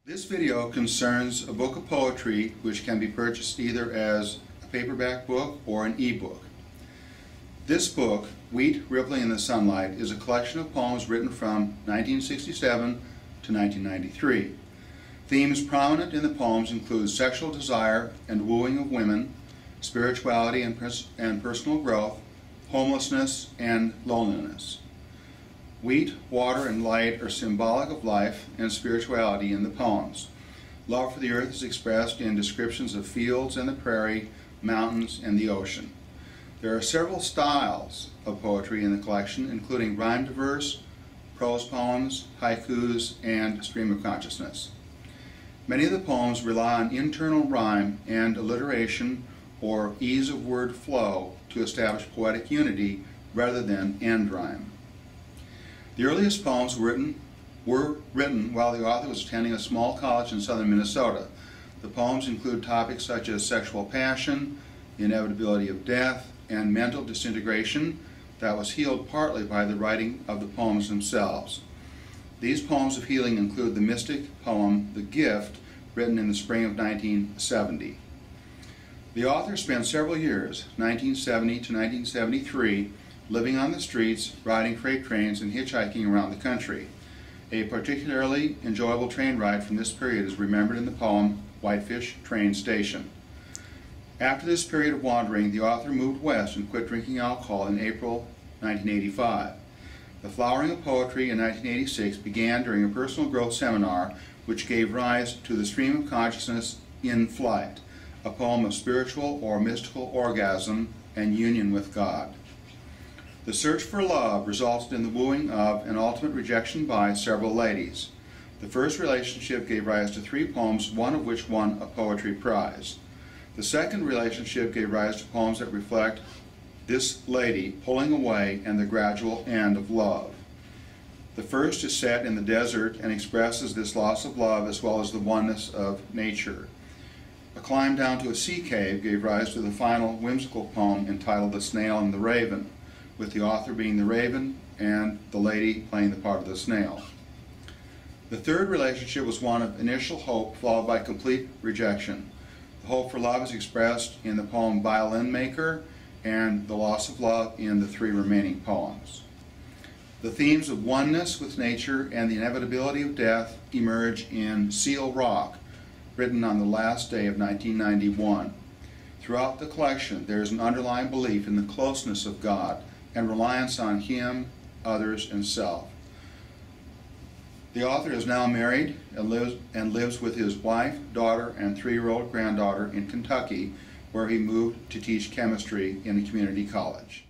This video concerns a book of poetry which can be purchased either as a paperback book or an e-book. This book, Wheat Rippling in the Sunlight, is a collection of poems written from 1967 to 1993. Themes prominent in the poems include sexual desire and wooing of women, spirituality and personal growth, homelessness, and loneliness. Wheat, water, and light are symbolic of life and spirituality in the poems. Love for the earth is expressed in descriptions of fields and the prairie, mountains, and the ocean. There are several styles of poetry in the collection, including rhyme to verse, prose poems, haikus, and stream of consciousness. Many of the poems rely on internal rhyme and alliteration or ease of word flow to establish poetic unity rather than end rhyme. The earliest poems were written while the author was attending a small college in southern Minnesota. The poems include topics such as sexual passion, the inevitability of death, and mental disintegration that was healed partly by the writing of the poems themselves. These poems of healing include the mystic poem, The Gift, written in the spring of 1970. The author spent several years, 1970 to 1973, living on the streets, riding freight trains, and hitchhiking around the country. A particularly enjoyable train ride from this period is remembered in the poem Whitefish Train Station. After this period of wandering, the author moved west and quit drinking alcohol in April 1985. The flowering of poetry in 1986 began during a personal growth seminar which gave rise to The Stream of Consciousness in Flight, a poem of spiritual or mystical orgasm and union with God. The search for love resulted in the wooing of and ultimate rejection by several ladies. The first relationship gave rise to 3 poems, one of which won a poetry prize. The second relationship gave rise to poems that reflect this lady pulling away and the gradual end of love. The first is set in the desert and expresses this loss of love as well as the oneness of nature. A climb down to a sea cave gave rise to the final whimsical poem entitled The Snail and the Raven, with the author being the raven and the lady playing the part of the snail. The third relationship was one of initial hope followed by complete rejection. The hope for love is expressed in the poem Violin Maker and the loss of love in the 3 remaining poems. The themes of oneness with nature and the inevitability of death emerge in Seal Rock, written on the last day of 1991. Throughout the collection, there is an underlying belief in the closeness of God and reliance on Him, others, and self. The author is now married and lives with his wife, daughter, and 3-year-old granddaughter in Kentucky, where he moved to teach chemistry in a community college.